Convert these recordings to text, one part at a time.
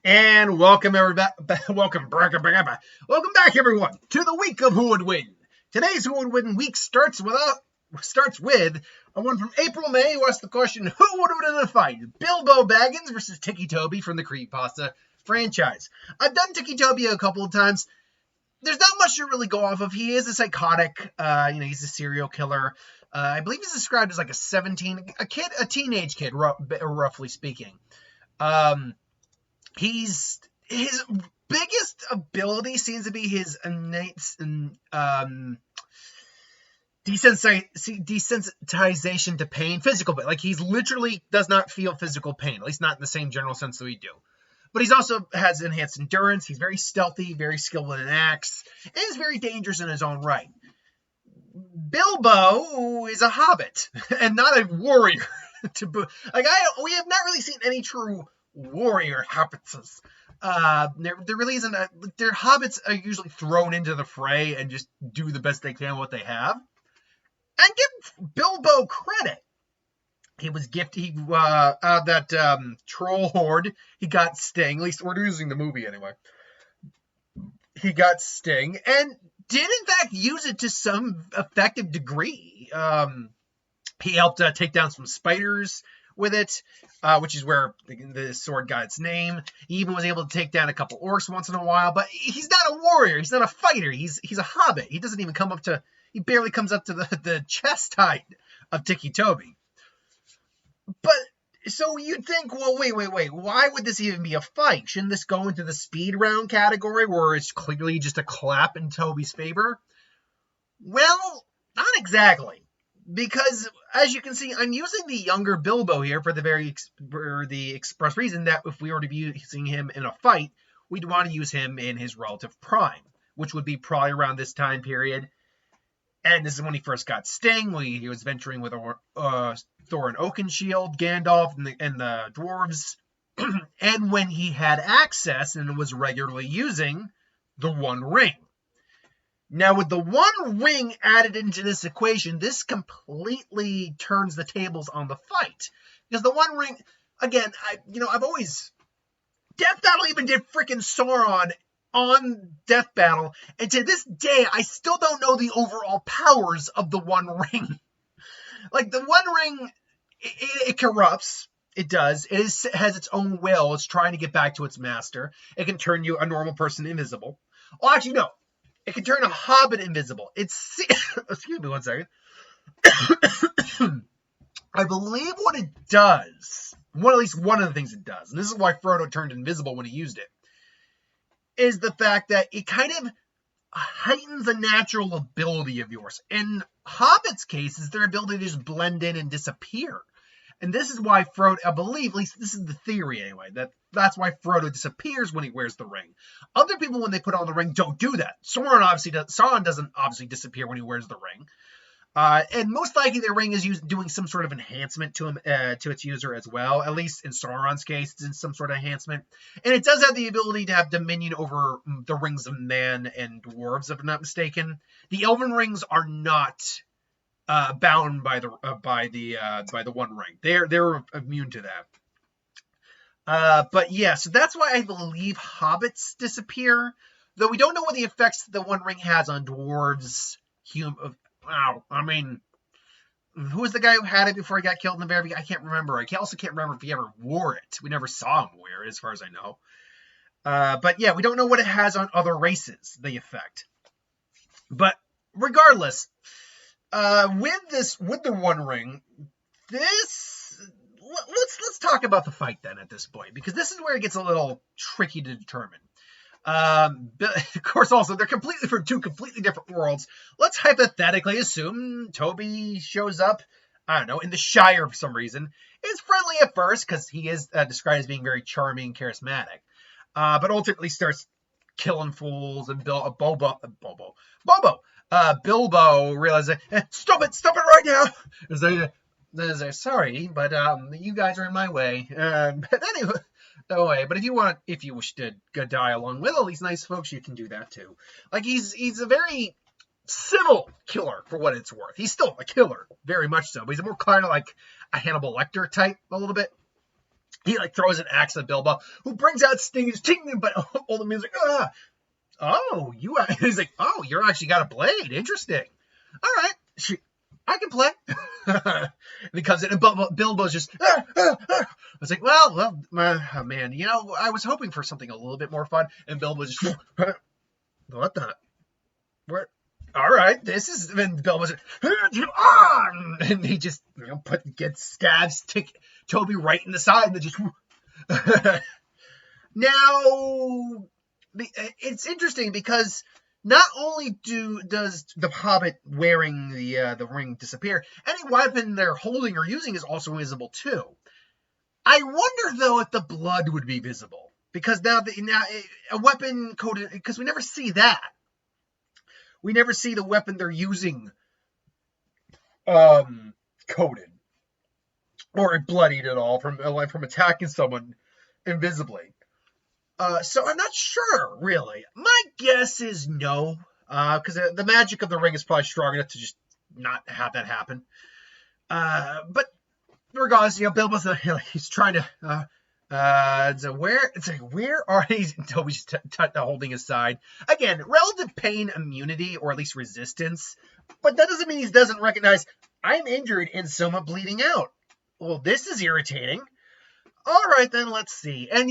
And welcome everybody. Welcome back, everyone, to the week of Who Would Win. Today's Who Would Win week starts with a one from April-May who asked the question, who would win in a fight? Bilbo Baggins versus Ticci Tobey from the Creepypasta franchise. I've done Ticci Tobey a couple of times. There's not much to really go off of. He is a psychotic, he's a serial killer. I believe he's described as like a teenage kid, roughly speaking. His biggest ability seems to be his innate desensitization to pain, physical pain. Like, he's literally does not feel physical pain, at least not in the same general sense that we do. But he's also has enhanced endurance. He's very stealthy, very skilled with an axe, and is very dangerous in his own right. Bilbo is a hobbit and not a warrior. We have not really seen any true warrior hobbits. There really isn't. Their hobbits are usually thrown into the fray and just do the best they can with what they have. And give Bilbo credit. He was gifted out of that troll horde. He got Sting. At least we're using the movie anyway. He got Sting and did in fact use it to some effective degree. He helped take down some spiders with it, which is where the sword got its name. He even was able to take down a couple orcs once in a while, but he's not a warrior. He's not a fighter. He's a hobbit. He doesn't even he barely comes up to the chest height of Ticci Tobey. But, so you'd think, well, wait, why would this even be a fight? Shouldn't this go into the speed round category where it's clearly just a clap in Tobey's favor? Well, not exactly. Because, as you can see, I'm using the younger Bilbo here for the express reason that if we were to be using him in a fight, we'd want to use him in his relative prime, which would be probably around this time period. And this is when he first got Sting, when he was venturing with Thorin Oakenshield, Gandalf, and the dwarves, and when he had access and was regularly using the One Ring. Now, with the One Ring added into this equation, this completely turns the tables on the fight. Because the One Ring, again, I've always... Death Battle even did freaking Sauron on Death Battle, and to this day, I still don't know the overall powers of the One Ring. Like, the One Ring, it corrupts. It does. It has its own will. It's trying to get back to its master. It can turn you, a normal person, invisible. Well, actually, no. It can turn a hobbit invisible. Excuse me one second. I believe what it does, at least one of the things it does, and this is why Frodo turned invisible when he used it, is the fact that it kind of heightens a natural ability of yours. In hobbits' case, is their ability to just blend in and disappear. And this is why Frodo, I believe, at least this is the theory anyway, that's why Frodo disappears when he wears the ring. Other people, when they put on the ring, don't do that. Sauron doesn't obviously disappear when he wears the ring. And most likely the ring is doing some sort of enhancement to him, to its user as well. At least in Sauron's case, it's in some sort of enhancement. And it does have the ability to have dominion over the rings of man and dwarves, if I'm not mistaken. The elven rings are not bound by the One Ring. They're immune to that. But yeah, so that's why I believe hobbits disappear. Though we don't know what the effects the One Ring has on dwarves, Wow, I mean, who was the guy who had it before he got killed in the very beginning? I can't remember. I also can't remember if he ever wore it. We never saw him wear it, as far as I know. But yeah, we don't know what it has on other races, the effect. But regardless, with the One Ring, let's talk about the fight then at this point, because this is where it gets a little tricky to determine. Of course, also, they're completely from two completely different worlds. Let's hypothetically assume Tobey shows up, I don't know, in the Shire for some reason. Is friendly at first, because he is described as being very charming and charismatic. But ultimately starts killing fools, and Bilbo realizes, stop it right now! Sorry, but you guys are in my way. But anyway... But if you wish to go die along with all these nice folks, you can do that too. Like, he's a very civil killer for what it's worth. He's still a killer, very much so, but he's more kind of like a Hannibal Lecter type a little bit. He like throws an axe at Bilbo, who brings out Sting's ting, but Old Man's like, oh, he's like, oh, you're actually got a blade. Interesting. All right, I can play. And he comes in, and Bilbo's just, I was like, well, man, you know, I was hoping for something a little bit more fun, and Bilbo's just, what the, what? All right, this is, and Bilbo's on, and he just, you know, stabs Tobey right in the side, and then just, now, it's interesting because not only does the Hobbit wearing the ring disappear, any weapon they're holding or using is also visible too. I wonder though if the blood would be visible, because now a weapon coated, because we never see that. We never see the weapon they're using coated or bloodied at all from attacking someone invisibly. So I'm not sure, really. My guess is no, because the magic of the ring is probably strong enough to just not have that happen. But regardless, you know, Bilbo's he's trying to. Where are these? Toby's holding his side again. Relative pain immunity, or at least resistance, but that doesn't mean he doesn't recognize I'm injured and somewhat bleeding out. Well, this is irritating. All right, then let's see. And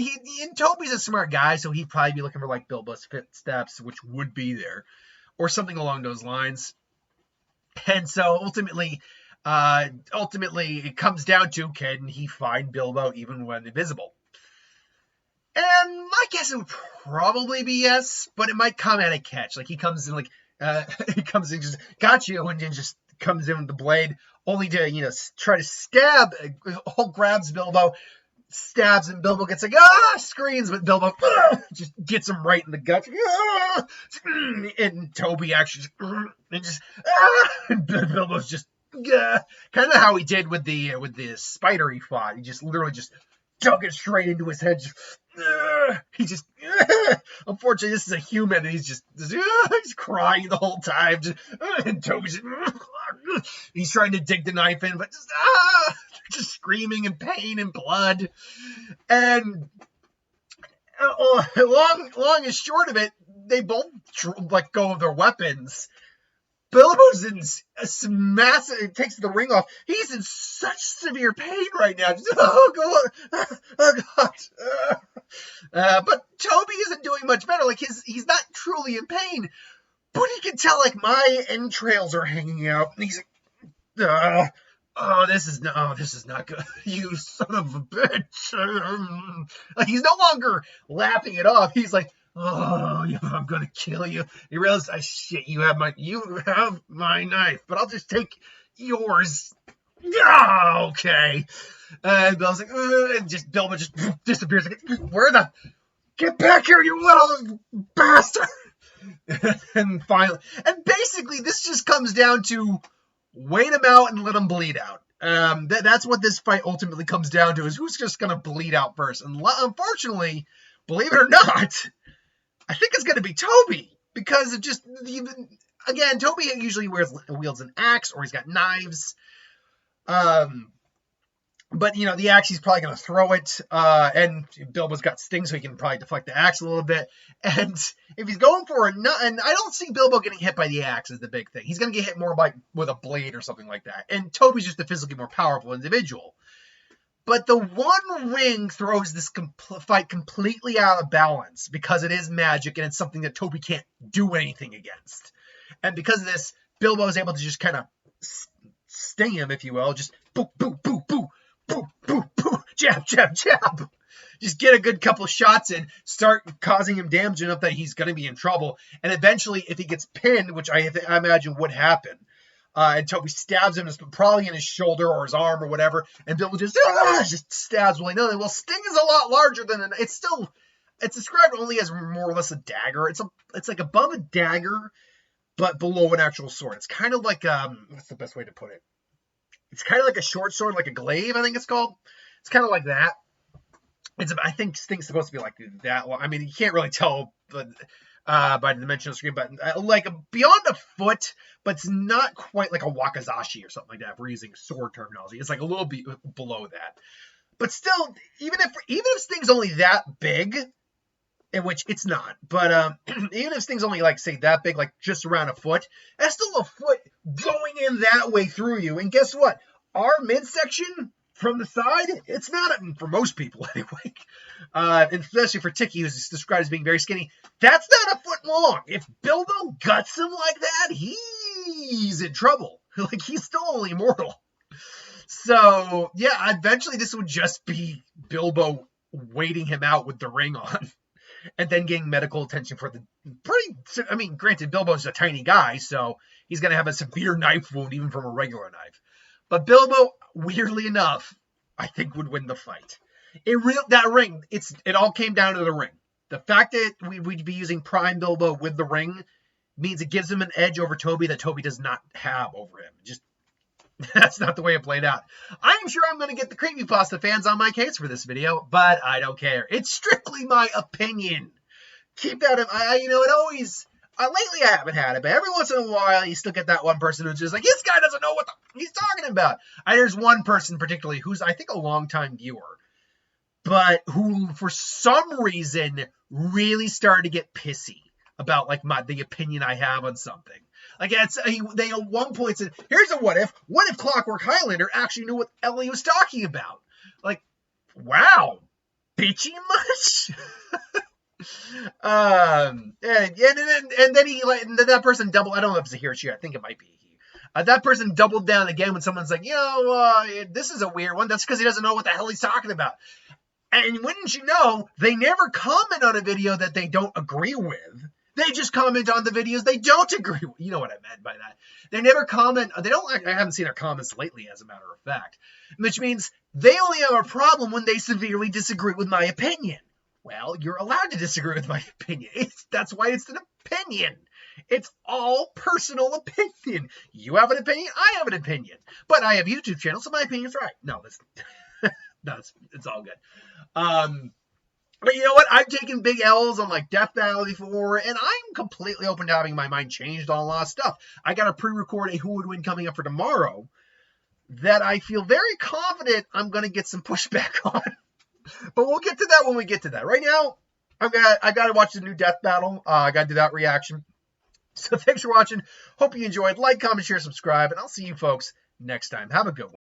Toby's a smart guy, so he'd probably be looking for like Bilbo's footsteps, which would be there, or something along those lines. And so ultimately, it comes down to, can he find Bilbo even when invisible? And my guess would probably be yes, but it might come at a catch. Like he comes in just got you, and then just comes in with the blade, only to, you know, try to stab. Hulk grabs Bilbo, stabs, and Bilbo gets like, screams, but Bilbo just gets him right in the gut. And Toby actually and Bilbo's just kind of how he did with the spider he fought. He just literally just dug it straight into his head. He just unfortunately this is a human, and he's crying the whole time. And Toby's he's trying to dig the knife in, but just screaming in pain and blood. And long and short of it, they both let go of their weapons. Bilbo's in massive, takes the ring off. He's in such severe pain right now. Oh God. But Toby isn't doing much better. Like he's not truly in pain, but he can tell like my entrails are hanging out, and he's like, this is not good. You son of a bitch. Like he's no longer laughing it off. He's like, oh, I'm gonna kill you. You realize, you have my knife, but I'll just take yours. Okay. And Bill's like, and Bilbo just disappears. Like, get back here, you little bastard. And finally, and basically, this just comes down to wait him out and let him bleed out. That's what this fight ultimately comes down to, is who's just gonna bleed out first. And unfortunately, believe it or not, I think it's going to be Toby, because of just, again, Toby usually wields an axe, or he's got knives. But, you know, the axe, he's probably going to throw it, and Bilbo's got Sting, so he can probably deflect the axe a little bit. And if he's going for and I don't see Bilbo getting hit by the axe is the big thing. He's going to get hit more with a blade or something like that. And Toby's just a physically more powerful individual. But the One Ring throws this fight completely out of balance, because it is magic and it's something that Toby can't do anything against. And because of this, Bilbo is able to just kind of sting him, if you will. Just boo, boo, boo, boo, boo, boo, boo, jab, jab, jab. Just get a good couple shots in, start causing him damage enough that he's going to be in trouble. And eventually, if he gets pinned, which I imagine would happen, and Toby stabs him, probably in his shoulder or his arm or whatever, and Bilbo just stabs willy nilly. Well, Sting is a lot larger than it's described only as more or less a dagger. It's like above a dagger, but below an actual sword. It's kind of like what's the best way to put it? It's kind of like a short sword, like a glaive, I think it's called. It's kind of like that. I think Sting's supposed to be like that. Well, I mean, you can't really tell, but by the dimension of the screen, but like beyond a foot, but it's not quite like a wakizashi or something like that. If we're using sword terminology, it's like a little bit below that. But still, even if Sting's only that big, in which it's not, but even if Sting's only like say that big, like just around a foot, that's still a foot going in that way through you. And guess what? Our midsection from the side, it's not for most people anyway. And especially for Ticci, who's described as being very skinny, that's not a foot long. If Bilbo guts him like that, he's in trouble. Like he's still only mortal. So yeah, eventually this would just be Bilbo waiting him out with the ring on. And then getting medical attention for the I mean, granted, Bilbo's a tiny guy, so he's going to have a severe knife wound even from a regular knife. But Bilbo, weirdly enough, I think would win the fight. That ring, it all came down to the ring. The fact that we'd be using Prime Bilbo with the ring means it gives him an edge over Tobey that Tobey does not have over him. Just that's not the way it played out. I'm sure I'm going to get the creepypasta fans on my case for this video, but I don't care. It's strictly my opinion. Keep that in mind. It always... lately I haven't had it, but every once in a while you still get that one person who's just like, this guy doesn't know what he's talking about. There's one person particularly who's, I think, a longtime viewer, but who, for some reason, really started to get pissy about like the opinion I have on something. Like they at one point said, "Here's a what if? What if Clockwork Highlander actually knew what Ellie was talking about?" Like, wow, bitchy much. And then he that person doubled. I don't know if it's a he or she. I think it might be he. That person doubled down again when someone's like, this is a weird one. That's because he doesn't know what the hell he's talking about. And wouldn't you know, they never comment on a video that they don't agree with. They just comment on the videos they don't agree with. You know what I meant by that. They never comment. I haven't seen their comments lately, as a matter of fact. Which means they only have a problem when they severely disagree with my opinion. Well, you're allowed to disagree with my opinion. That's why it's an opinion. It's all personal opinion. You have an opinion, I have an opinion. But I have a YouTube channel, so my opinion's right. No, it's all good. But you know what? I've taken big L's on like Death Battle before, and I'm completely open to having my mind changed on a lot of stuff. I got to pre-record a Who Would Win coming up for tomorrow that I feel very confident I'm going to get some pushback on. But we'll get to that when we get to that. Right now, I got to watch the new Death Battle. I got to do that reaction. So thanks for watching. Hope you enjoyed. Like, comment, share, subscribe, and I'll see you folks next time. Have a good one.